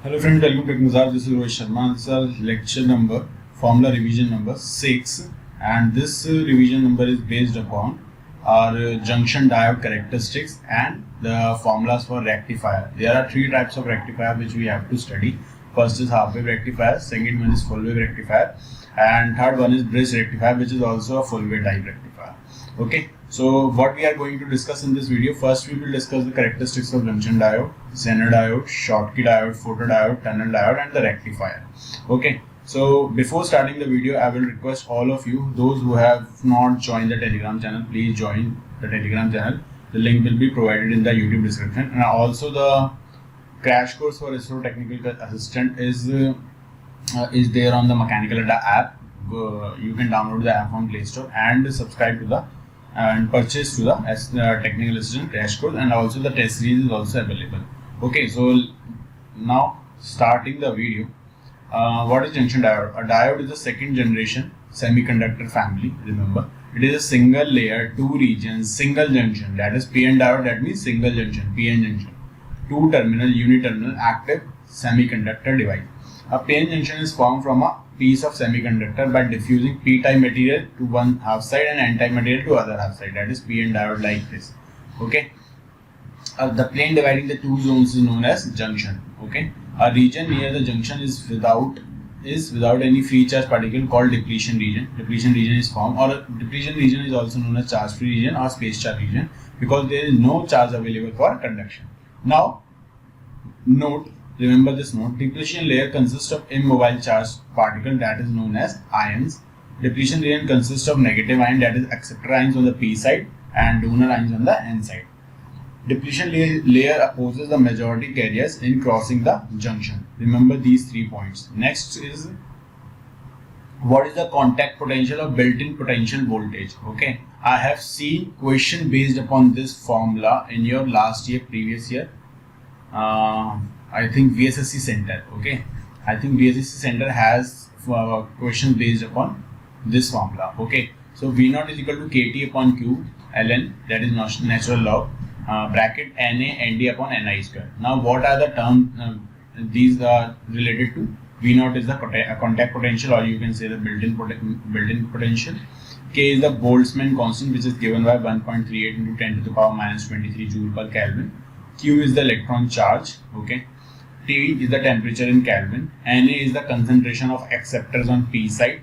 Hello friends, welcome to Technizar. This is Rohit Sharma. This is lecture number, formula revision number 6, and this revision number is based upon our junction diode characteristics and the formulas for rectifier. There are three types of rectifier which we have to study. First is half wave rectifier, second one is full wave rectifier, and third one is bridge rectifier, which is also a full wave type rectifier. Okay, so what we are going to discuss in this video, first we will discuss the characteristics of junction diode, Zener diode, Schottky diode, photodiode, tunnel diode, and the rectifier. Okay, so before starting the video, I will request all of you, those who have not joined the Telegram channel, please join the Telegram channel. The link will be provided in the YouTube description, and also the crash course for ISRO Technical Assistant is there on the Mechanical Adda app. You can download the app on Play Store and subscribe to the and purchase to the Technical Assistant crash course, and also the test series is also available. Okay, so now starting the video. What is junction diode? A diode is a second generation semiconductor family. Remember, it is a single layer, two regions, single junction. That is PN diode. That means single junction, PN junction. Two terminal, uniterminal active semiconductor device. A PN junction is formed from a piece of semiconductor by diffusing p-type material to one half side and n-type material to other half side. That is PN diode like this. Okay. The plane dividing the two zones is known as junction. Okay. A region near the junction is without any free charge particle called depletion region. Depletion region is formed, or a depletion region is also known as charge free region or space charge region, because there is no charge available for conduction. Now, note. Remember this note, depletion layer consists of immobile charged particle that is known as ions. Depletion region consists of negative ion, that is acceptor ions on the p side and donor ions on the n side. Depletion layer opposes the majority carriers in crossing the junction. Remember these 3 points. Next is, what is the contact potential or built-in potential voltage? Okay, I have seen question based upon this formula in your last year, previous year. I think VSSC Center. Okay, I think VSSC Center has questions based upon this formula. Okay, so V0 is equal to KT upon Q ln, that is natural log, bracket NA ND upon NI square. Now, what are the terms these are related to? V0 is the contact potential, or you can say the built-in potential. K is the Boltzmann constant, which is given by 1.38 into 10 to the power minus 23 joule per Kelvin. Q is the electron charge. Okay. T is the temperature in Kelvin. Na is the concentration of acceptors on P side.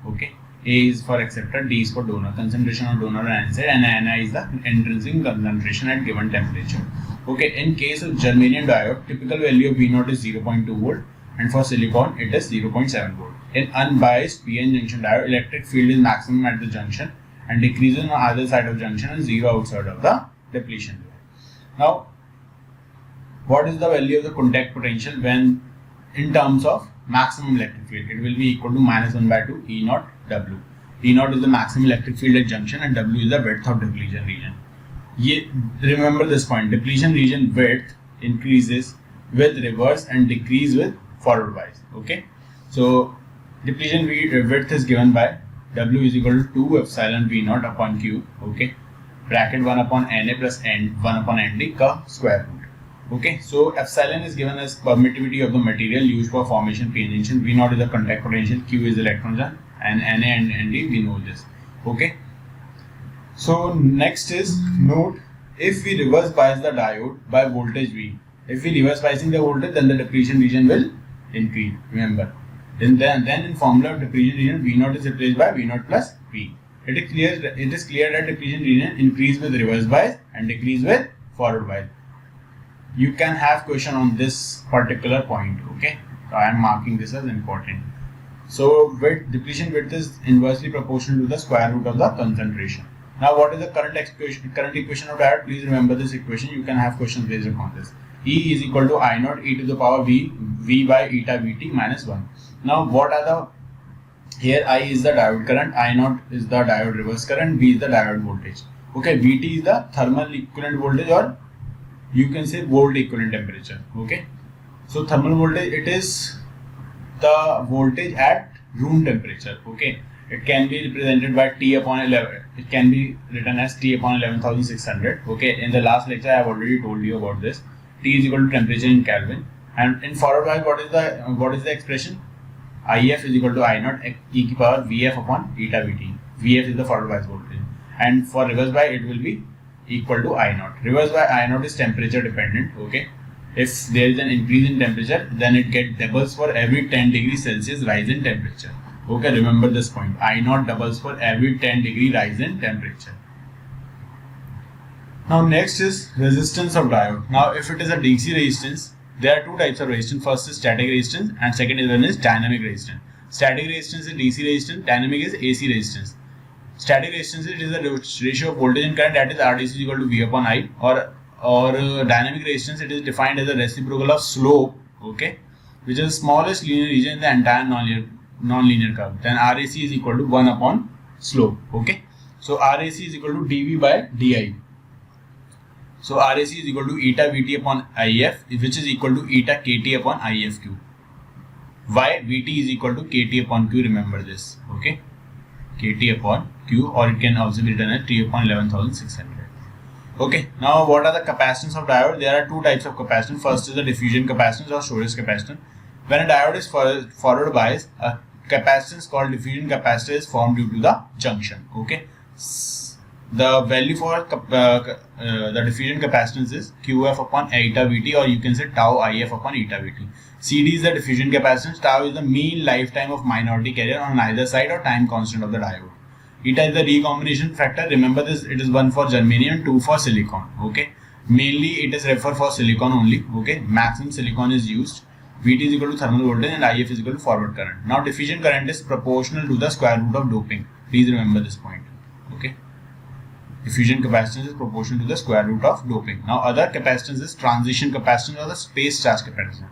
Okay. A is for acceptor, D is for donor. Concentration of donor on N side, and Ni is the intrinsic concentration at given temperature. Okay. In case of germanium diode, typical value of V0 is 0.2 volt, and for silicon it is 0.7 volt. In unbiased PN junction diode, electric field is maximum at the junction and decreases on either side of junction and zero outside of the depletion layer. Now, what is the value of the contact potential when in terms of maximum electric field? It will be equal to minus 1 by 2 E naught W. E naught is the maximum electric field at junction and W is the width of depletion region. Remember this point, depletion region width increases with reverse and decrease with forward bias. Okay, so depletion width is given by W is equal to 2 epsilon V naught upon Q. Okay, bracket 1 upon Na plus 1 upon Nd ka square root. Okay, so epsilon is given as permittivity of the material used for formation PN junction. V0 is the contact potential, Q is the electron charge, and Na and Nd we know this. Okay, so next is, note, if we reverse bias the diode by voltage V, if we reverse biasing the voltage, then the depletion region will increase. Remember, then in formula of depletion region, V0 is replaced by V0 plus V. It is clear that depletion region increase with reverse bias and decrease with forward bias. You can have question on this particular point. Okay, so I am marking this as important. So depletion width is inversely proportional to the square root of the concentration. Now, what is the current equation of diode? Please remember this equation. You can have questions based upon this. E is equal to I naught e to the power V by eta Vt minus 1. Now, what are the, here I is the diode current, I naught is the diode reverse current, V is the diode voltage. Okay, Vt is the thermal equivalent voltage, or you can say volt equivalent temperature. Okay, so thermal voltage, it is the voltage at room temperature. Okay, it can be represented by T upon 11. It can be written as T upon 11,600. Okay, in the last lecture I have already told you about this. T is equal to temperature in Kelvin, And in forward bias, what is the expression? IF is equal to I naught e की power VF upon eta VT. VF is the forward bias voltage, and for reverse bias it will be equal to I naught. Reverse bias I naught is temperature dependent. Okay, if there is an increase in temperature, then it gets doubles for every 10 degrees Celsius rise in temperature. Okay, remember this point. I naught doubles for every 10 degree rise in temperature. Now next is resistance of diode. Now if it is a DC resistance, there are two types of resistance. First is static resistance and second is dynamic resistance. Static resistance is DC resistance, dynamic is AC resistance. Static resistance is the ratio of voltage and current, that is RDC is equal to V upon I, or dynamic resistance, it is defined as the reciprocal of slope, okay, which is the smallest linear region in the entire non-linear curve. Then RAC is equal to 1 upon slope, okay. So RAC is equal to dV by di. So RAC is equal to eta Vt upon IF, which is equal to eta Kt upon IF cube. Why? Vt is equal to Kt upon Q, remember this, okay. Kt upon Q, or it can also be written as T upon 11,600. Okay, now what are the capacitance of diode? There are two types of capacitance. First is the diffusion capacitance or storage capacitance. When a diode is forward biased, a capacitance called diffusion capacitor is formed due to the junction, okay. The value for the diffusion capacitance is QF upon eta Vt, or you can say tau IF upon eta Vt. CD is the diffusion capacitance, tau is the mean lifetime of minority carrier on either side or time constant of the diode. Eta is the recombination factor. Remember this, it is 1 for germanium, 2 for silicon, okay. Mainly it is referred for silicon only, okay. Maximum silicon is used. Vt is equal to thermal voltage and IF is equal to forward current. Now diffusion current is proportional to the square root of doping. Please remember this point, okay. Diffusion capacitance is proportional to the square root of doping. Now other capacitance is transition capacitance or the space charge capacitance.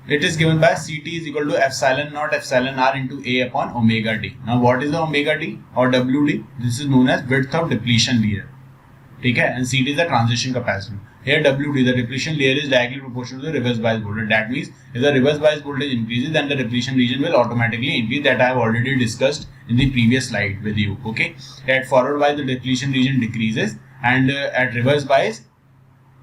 It is given by Ct is equal to epsilon naught epsilon r into A upon omega d. Now what is the omega d or WD? This is known as width of depletion layer. Okay? And Ct is the transition capacitance. Here WD, the depletion layer, is directly proportional to the reverse bias voltage. That means if the reverse bias voltage increases, then the depletion region will automatically increase. That I have already discussed in the previous slide with you. Okay, at forward bias the depletion region decreases, and at reverse bias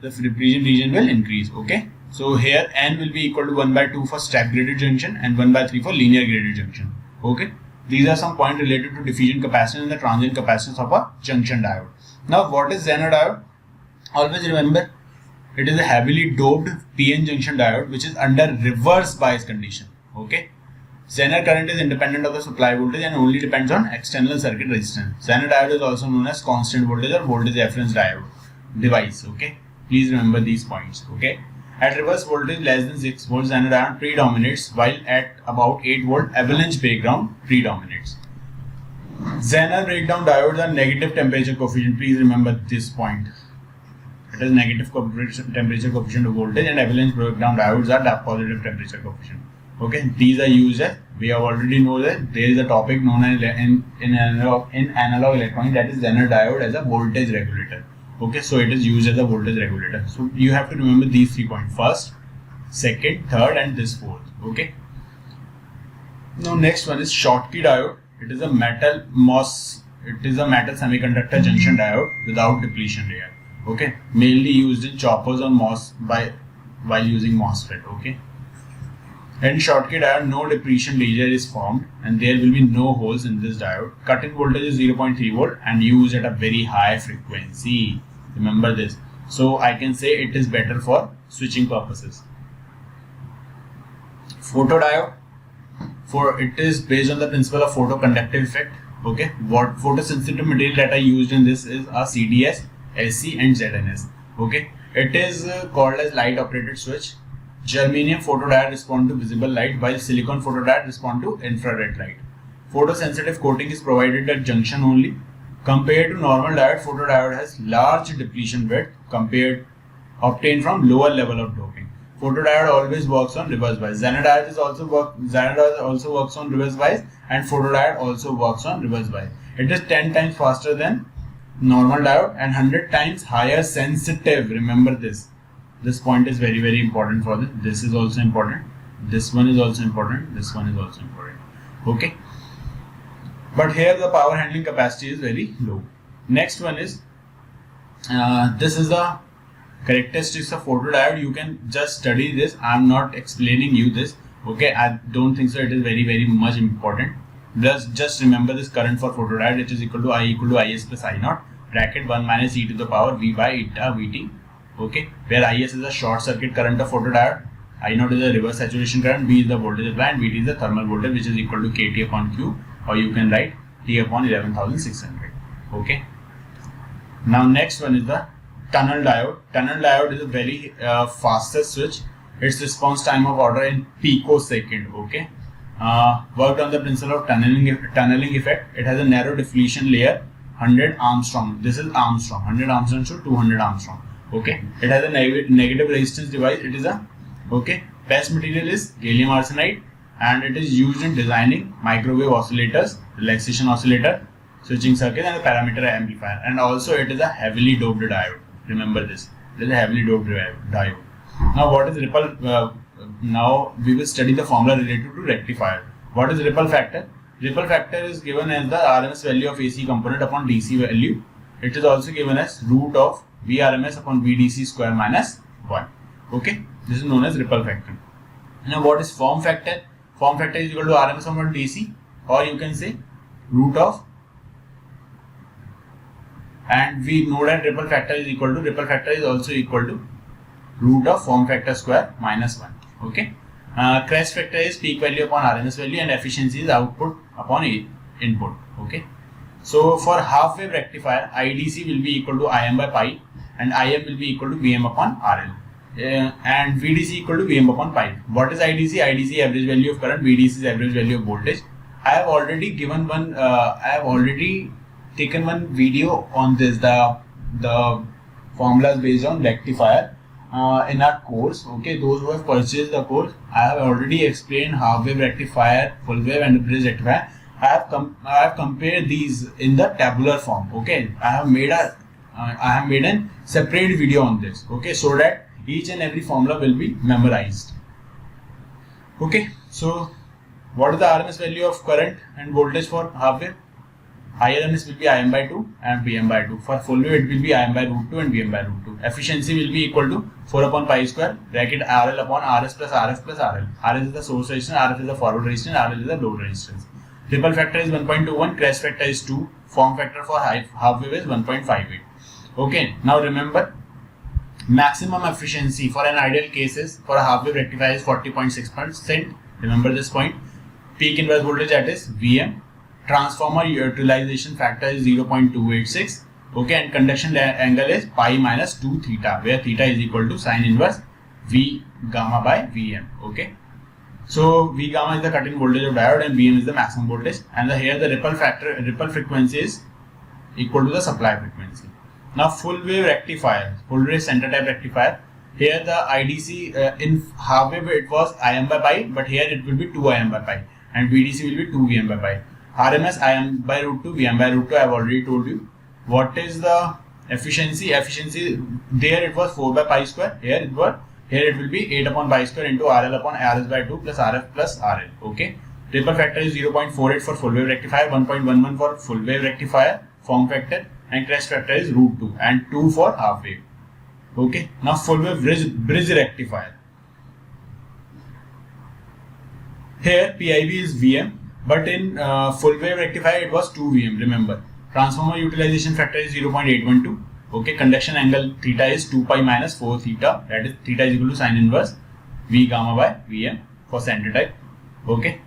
the depletion region will increase. Okay, so here n will be equal to 1 by 2 for step graded junction and 1 by 3 for linear graded junction. Okay, these are some points related to diffusion capacitance and the transient capacitance of a junction diode. Now what is Zener diode? Always remember, it is a heavily doped PN junction diode which is under reverse bias condition. Okay, Zener current is independent of the supply voltage and only depends on external circuit resistance. Zener diode is also known as constant voltage or voltage reference diode device. Okay, please remember these points. Okay, at reverse voltage less than 6 volts, Zener diode predominates, while at about 8 volt avalanche breakdown predominates. Zener breakdown diodes are negative temperature coefficient. Please remember this point. It is negative temperature coefficient of voltage, and avalanche breakdown diodes are positive temperature coefficient. Okay, these are used as, we have already know that there is a topic known as in analog electronics, that is Zener diode as a voltage regulator. Okay, so it is used as a voltage regulator. So you have to remember these 3 points: first, second, third, and this fourth. Okay. Now next one is Schottky diode. It is a metal semiconductor junction diode without depletion layer. Okay, mainly used in choppers or while using MOSFET. Okay, in Schottky diode, no depletion layer is formed and there will be no holes in this diode. Cut-in voltage is 0.3 volt and used at a very high frequency. Remember this. So I can say it is better for switching purposes. Photodiode, it is based on the principle of photoconductive effect. Okay, what photosensitive material that I used in this is a CDS, SC and ZNS. Okay, it is called as light operated switch. Germanium photodiode respond to visible light, while silicon photodiode respond to infrared light. Photosensitive coating is provided at junction only. Compared to normal diode, photodiode has large depletion width obtained from lower level of doping. Photodiode always works on reverse bias. Zener diode also works on reverse bias, and photodiode also works on reverse bias. It is 10 times faster than normal diode and 100 times higher sensitive. Remember this. This point is very, very important for this. This is also important. This one is also important. This one is also important. Okay. But here the power handling capacity is very low. Next one is, this is the characteristics of photodiode, you can just study this. I am not explaining you this. Okay, I don't think so. It is very much important. Just remember this current for photodiode, which is equal to Is plus I naught bracket 1 minus e to the power V by eta Vt. Okay, where Is is the short circuit current of photodiode, I naught is the reverse saturation current, V is the voltage applied, and Vt is the thermal voltage, which is equal to Kt upon Q, or you can write T upon 11,600. Okay. Now next one is the tunnel diode. Tunnel diode is a very fastest switch. Its response time of order in picosecond. Okay. Worked on the principle of tunneling effect. It has a narrow deflection layer, 100 Armstrong. This is Armstrong, 100 Armstrong to 200 Armstrong. Okay. It has a negative resistance device. It is a best material is gallium arsenide, and it is used in designing microwave oscillators, relaxation oscillator, switching circuit, and a parameter amplifier. And also it is a heavily doped diode. Remember this. It is a heavily doped diode. Now what is ripple? Now we will study the formula related to rectifier. What is ripple factor? Ripple factor is given as the RMS value of AC component upon DC value. It is also given as root of VRMS upon VDC square minus 1. Okay, this is known as ripple factor. Now what is form factor? Form factor is equal to RMS upon DC, or you can say root of, and we know that ripple factor is also equal to root of form factor square minus 1. Okay. Crest factor is peak value upon RMS value, and efficiency is output upon input. Okay. So for half wave rectifier, IDC will be equal to Im by pi, and Im will be equal to Vm upon RL, and VDC equal to Vm upon pi. What is IDC? IDC average value of current, VDC is average value of voltage. I have already given one. I have already taken one video on this, the formulas based on rectifier in our course. Okay, those who have purchased the course, I have already explained half wave rectifier, full wave, and bridge rectifier. I have compared these in the tabular form. Okay, I have made a separate video on this. Okay, so that each and every formula will be memorized. Okay, so what is the RMS value of current and voltage for half wave? IRMS will be Im by 2 and Vm by 2. For full wave it will be Im by root 2 and Vm by root 2. Efficiency will be equal to 4 upon pi square bracket RL upon RS plus RF plus RL. RS is the source resistance, RF is the forward resistance, RL is the load resistance. Ripple factor is 1.21, crest factor is 2, form factor for half wave is 1.58. Okay, now remember, maximum efficiency for an ideal case is, for a half wave rectifier is 40.6%. Remember this point. Peak inverse voltage, that is Vm. Transformer utilization factor is 0.286. Okay, and conduction angle is pi minus 2 theta, where theta is equal to sine inverse V gamma by Vm. Okay, so V gamma is the cut-in voltage of diode, and Vm is the maximum voltage, and here the ripple frequency is equal to the supply frequency. Now full wave rectifier, full wave center type rectifier. Here the IDC in half wave it was Im by pi, but here it will be 2 Im by pi, and VDC will be 2 Vm by pi. RMS Im by root 2, Vm by root 2. I have already told you. What is the efficiency? Efficiency there it was 4 by pi square. Here it will be 8 upon pi square into RL upon RS by 2 plus RF plus RL. Okay. Ripple factor is 0.48 for full wave rectifier, 1.11 for full wave rectifier, form factor, and crest factor is root 2 and 2 for half wave. Okay. Now full wave bridge rectifier. Here PIV is Vm. But in full wave rectifier it was 2 Vm. Remember, transformer utilization factor is 0.812. Okay, conduction angle theta is 2 pi minus 4 theta, that is theta is equal to sine inverse V gamma by Vm for center type. Okay,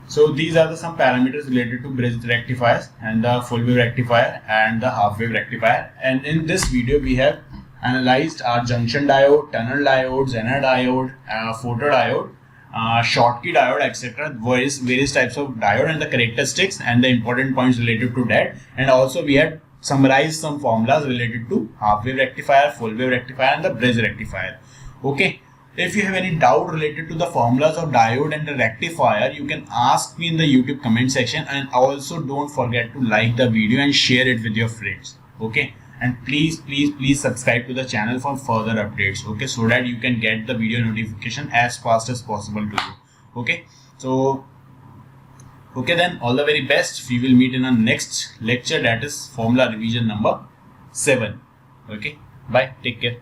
so these are some parameters related to bridge rectifiers and the full wave rectifier and the half wave rectifier. And in this video we have analyzed our junction diode, tunnel diode, Zener diode, photodiode, Schottky diode, etc. various types of diode and the characteristics and the important points related to that. And also we had summarized some formulas related to half wave rectifier, full wave rectifier, and the bridge rectifier. Okay, if you have any doubt related to the formulas of diode and the rectifier, you can ask me in the YouTube comment section, and also don't forget to like the video and share it with your friends. Okay, and please subscribe to the channel for further updates. Okay, so that you can get the video notification as fast as possible to you. Okay, so okay, then all the very best. We will meet in our next lecture, that is formula revision number 7. Okay, Bye. Take care.